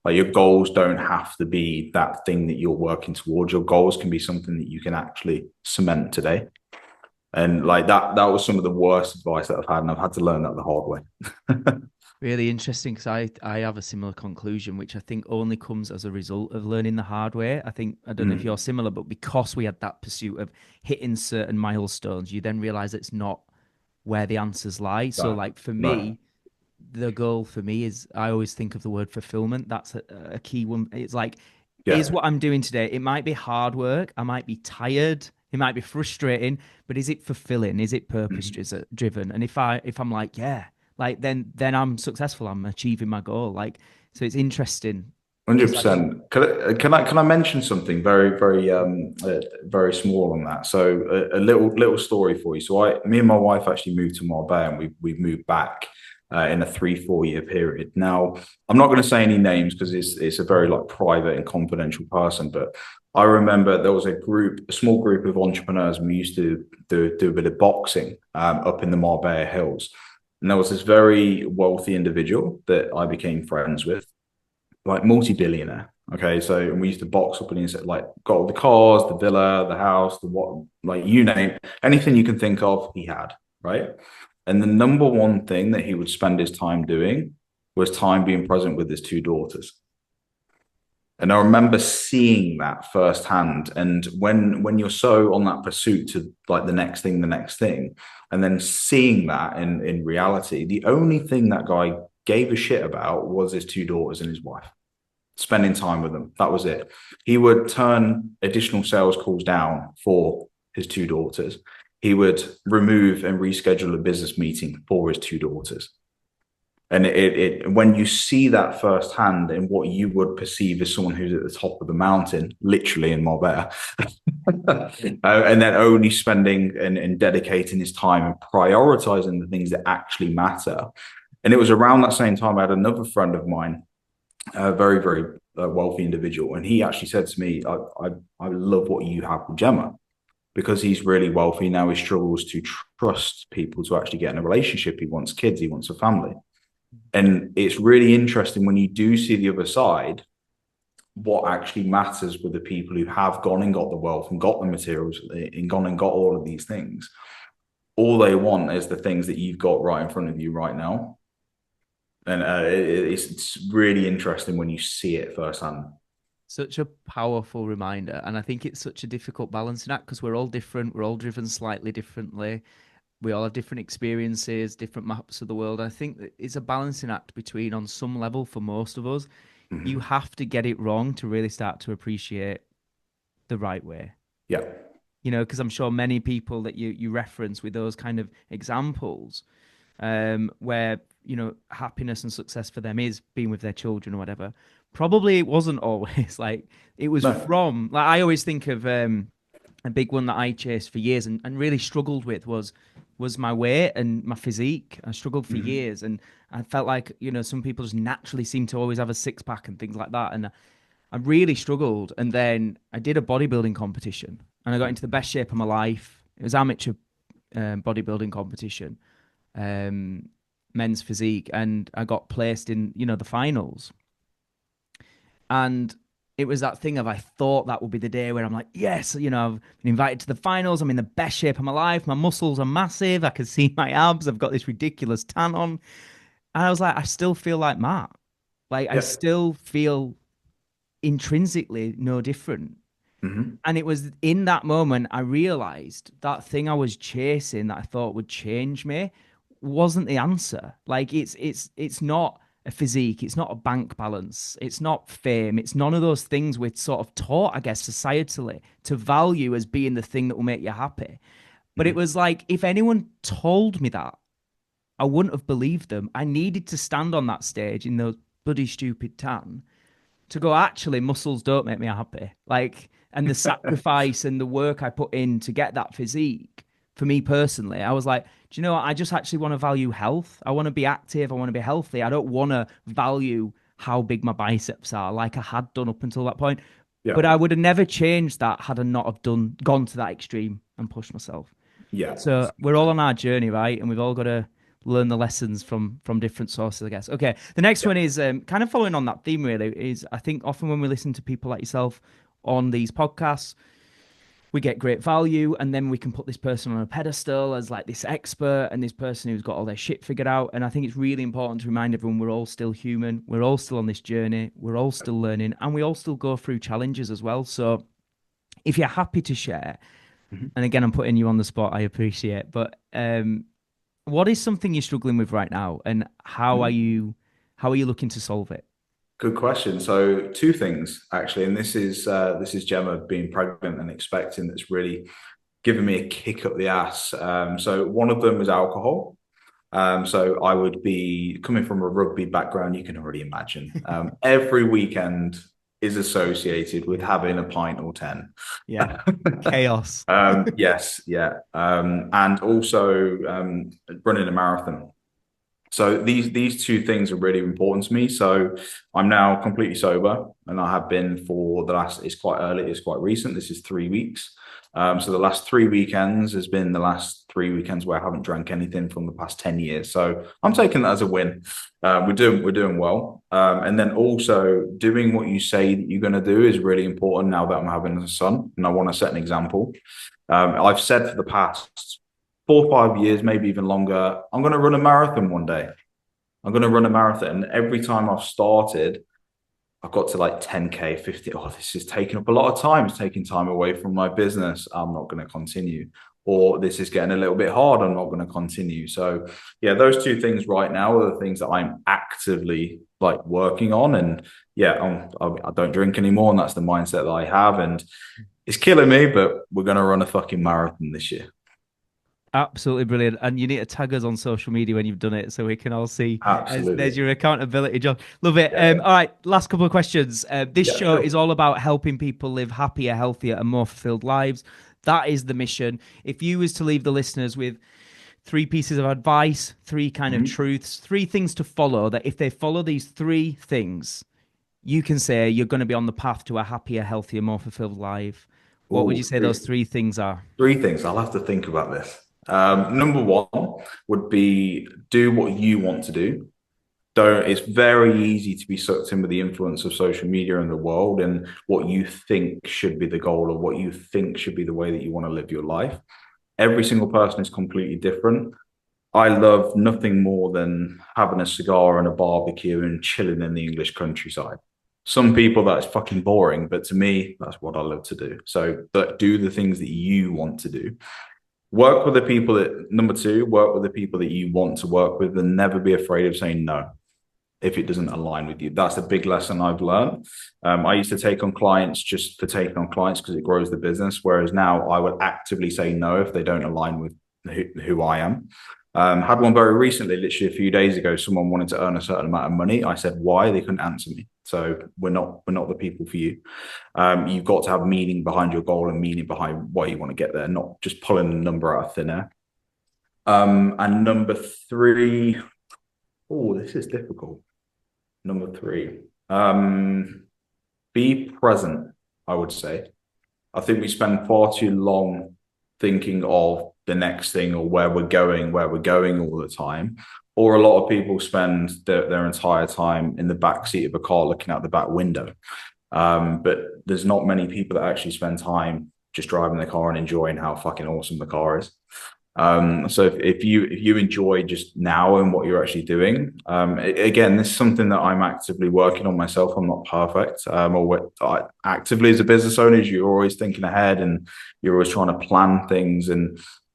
Like your goals don't have to be that thing that you're working towards. Your goals can be something that you can actually cement today. And like that was some of the worst advice that I've had, and I've had to learn that the hard way. Really interesting because I have a similar conclusion, which I think only comes as a result of learning the hard way. I think, I don't know if you're similar, but because we had that pursuit of hitting certain milestones, you then realize it's not where the answers lie. So, Right. like for Right. me, the goal for me is I always think of the word fulfillment. That's a key one. It's like, is Yeah. what I'm doing today, it might be hard work, I might be tired, it might be frustrating, but is it fulfilling? Is it purpose Mhm. driven? And if I'm like, yeah, like then I'm successful. I'm achieving my goal. Like, so it's interesting. It's like, 100%. Can I mention something very small on that? So a little story for you. So me and my wife actually moved to Marbella, and we've moved back in a 3 4 year period. Now I'm not going to say any names because it's a very like private and confidential person, but I remember there was a small group of entrepreneurs, and we used to do a bit of boxing up in the Marbella Hills. And there was this very wealthy individual that I became friends with, like multi-billionaire. Okay, so we used to box up and he said like got all the cars, the villa, the house, the what, like you name anything you can think of, he had, right? And the number one thing that he would spend his time doing was time being present with his 2 daughters. And I remember seeing that firsthand. And when you're so on that pursuit to like the next thing, and then seeing that in reality, the only thing that guy gave a shit about was his 2 daughters and his wife, spending time with them. That was it. He would turn additional sales calls down for his 2 daughters. He would remove and reschedule a business meeting for his 2 daughters. And when you see that firsthand in what you would perceive as someone who's at the top of the mountain, literally in Marbella, and then only spending and dedicating his time and prioritizing the things that actually matter. And it was around that same time I had another friend of mine, a very wealthy individual, and he actually said to me, I love what you have with Gemma, because he's really wealthy now. He struggles to trust people to actually get in a relationship. He wants kids, he wants a family. And it's really interesting when you do see the other side, what actually matters with the people who have gone and got the wealth and got the materials and gone and got all of these things. All they want is the things that you've got right in front of you right now. And it's really interesting when you see it firsthand. such a powerful reminder. And I think it's such a difficult balancing act because we're all different. We're all driven slightly differently. We all have different experiences, different maps of the world. I think that it's a balancing act between, on some level, for most of us, you Mhm. have to get it wrong to really start to appreciate the right way. Yeah. You know, because I'm sure many people that you reference with those kind of examples, where happiness and success for them is being with their children or whatever. Probably it wasn't always like it was No. from. Like I always think of a big one that I chased for years and really struggled with was my weight and my physique. I struggled for Mhm. years, and I felt like some people just naturally seem to always have a six pack and things like that, and I really struggled. And then I did a bodybuilding competition, and I got into the best shape of my life. It was amateur bodybuilding competition, um, men's physique, and I got placed in the finals. And it was that thing of I thought that would be the day where I'm like, yes, I've been invited to the finals. I'm in the best shape of my life. My muscles are massive. I can see my abs. I've got this ridiculous tan on. And I was like, I still feel like Matt. Like I Yeah. still feel intrinsically no different. Mhm. And it was in that moment I realized that thing I was chasing that I thought would change me wasn't the answer. Like it's not a physique, it's not a bank balance, it's not fame, it's none of those things we're sort of taught, I guess, societally to value as being the thing that will make you happy. But it Mhm. was like if anyone told me that, I wouldn't have believed them. I needed to stand on that stage in those bloody stupid tan to go, actually, muscles don't make me happy. Like, and the sacrifice and the work I put in to get that physique, for me personally, I was like, do you know what? I just actually want to value health. I want to be active. I want to be healthy. I don't want to value how big my biceps are like I had done up until that point. Yeah. But I would have never changed that had I not have gone to that extreme and pushed myself. Yeah. So we're all on our journey, right? And we've all got to learn the lessons from different sources, I guess. Okay. The next one is kind of following on that theme, really, is I think often when we listen to people like yourself on these podcasts, we get great value, and then we can put this person on a pedestal as like this expert and this person who's got all their shit figured out. And I think it's really important to remind everyone we're all still human. We're all still on this journey. We're all still learning, and we all still go through challenges as well. So if you're happy to share, and again, I'm putting you on the spot, I appreciate, but what is something you're struggling with right now, and how are you looking to solve it? Good question. So two things actually, and this is Gemma being pregnant and expecting that's really given me a kick up the ass. So one of them is alcohol. So I would be coming from a rugby background. You can already imagine. Every weekend is associated with having a pint or 10. Yeah, chaos. Yes, yeah, and also running a marathon. So these two things are really important to me. So I'm now completely sober, and I have been for the last. It's quite early. It's quite recent. This is 3 weeks. So the last 3 weekends has been the last 3 weekends where I haven't drank anything from the past 10 years. So I'm taking that as a win. We're doing well. And then also doing what you say that you're going to do is really important now that I'm having a son, and I want to set an example. I've said for the past 4 or 5 years, maybe even longer, I'm going to run a marathon one day. I'm going to run a marathon. And every time I've started, I've got to like 10K, 50. Oh, this is taking up a lot of time. It's taking time away from my business. I'm not going to continue. Or this is getting a little bit hard. I'm not going to continue. So yeah, those two things right now are the things that I'm actively like working on. And yeah, I don't drink anymore. And that's the mindset that I have. And it's killing me, but we're going to run a fucking marathon this year. Absolutely brilliant. And you need to tag us on social media when you've done it so we can all see. Absolutely. There's your accountability, John. Love it. Yeah. All right, last couple of questions. This show is all about helping people live happier, healthier, and more fulfilled lives. That is the mission. If you was to leave the listeners with 3 pieces of advice, 3 kind of truths, 3 things to follow, that if they follow these 3 things, you can say you're going to be on the path to a happier, healthier, more fulfilled life. What would you say those 3 things are? 3 things. I'll have to think about this. Number 1 would be do what you want to do. It's very easy to be sucked in with the influence of social media and the world and what you think should be the goal or what you think should be the way that you want to live your life. Every single person is completely different. I love nothing more than having a cigar and a barbecue and chilling in the English countryside. Some people that's fucking boring, but to me, that's what I love to do. So, but do the things that you want to do. Work with the people that, number 2, work with the people that you want to work with and never be afraid of saying no if it doesn't align with you. That's a big lesson I've learned. I used to take on clients just for taking on clients because it grows the business, whereas now I would actively say no if they don't align with who I am. Had one very recently, literally a few days ago. Someone wanted to earn a certain amount of money. I said why, they couldn't answer me. So we're not the people for you. You've got to have meaning behind your goal and meaning behind why you want to get there, not just pulling a number out of thin air. And number 3, this is difficult. Number 3, be present, I would say. I think we spend far too long thinking of the next thing or where we're going all the time. Or a lot of people spend their entire time in the back seat of a car looking out the back window. But there's not many people that actually spend time just driving the car and enjoying how fucking awesome the car is. So if you enjoy just now and what you're actually doing, again, this is something that I'm actively working on myself. I'm not perfect. Actively as a business owner, you're always thinking ahead and you're always trying to plan things.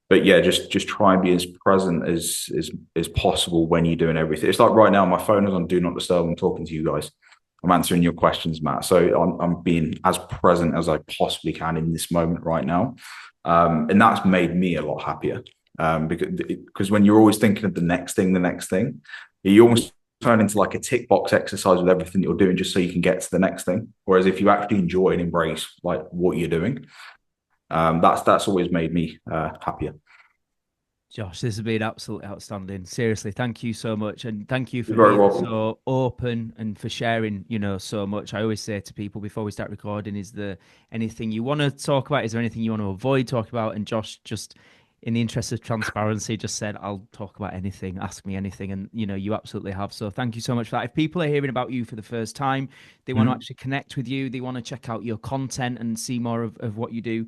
But yeah, just try and be as present as possible when you're doing everything. It's like right now, my phone is on Do Not Disturb. I'm talking to you guys. I'm answering your questions, Matt. So I'm being as present as I possibly can in this moment right now. And that's made me a lot happier because when you're always thinking of the next thing, you almost turn into like a tick box exercise with everything you're doing just so you can get to the next thing. Whereas if you actually enjoy and embrace like what you're doing, that's always made me happier. Josh, this has been absolutely outstanding. Seriously, thank you so much. And thank you for You're very being welcome. so open and for sharing, so much. I always say to people before we start recording, is there anything you want to talk about? Is there anything you want to avoid talking about? And Josh, just in the interest of transparency, just said, I'll talk about anything, ask me anything. And, you absolutely have. So thank you so much for that. If people are hearing about you for the first time, they want to actually connect with you, they want to check out your content and see more of what you do.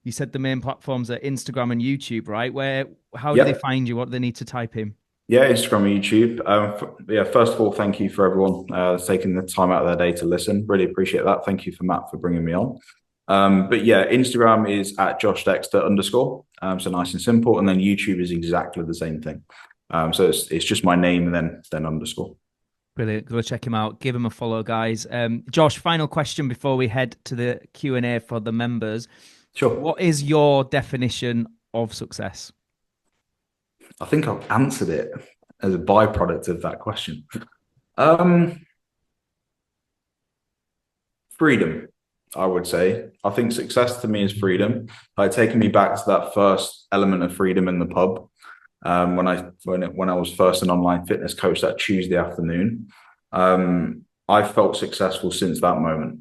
You said the main platforms are Instagram and YouTube, right? How do they find you? What do they need to type in? Yeah, Instagram and YouTube. Yeah, first of all, thank you for everyone that's taking the time out of their day to listen. Really appreciate that. Thank you for Matt for bringing me on. But yeah, Instagram is at Josh Dexter _. So nice and simple. And then YouTube is exactly the same thing. So it's just my name and then underscore. Brilliant. Go check him out. Give him a follow, guys. Josh, final question before we head to the Q&A for the members. Sure. What is your definition of success? I think I've answered it as a byproduct of that question. Freedom, I would say. I think success to me is freedom. Like taking me back to that first element of freedom in the pub. When I was first an online fitness coach that Tuesday afternoon, I felt successful since that moment.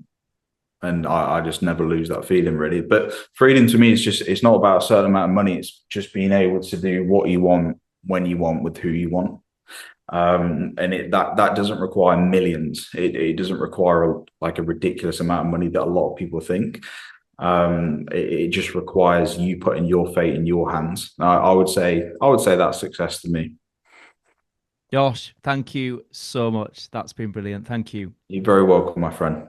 And I just never lose that feeling really. But freedom to me is it's not about a certain amount of money. It's just being able to do what you want, when you want, with who you want. And that doesn't require millions. It doesn't require like a ridiculous amount of money that a lot of people think. It just requires you putting your fate in your hands. I would say that's success to me. Josh, thank you so much. That's been brilliant. Thank you. You're very welcome, my friend.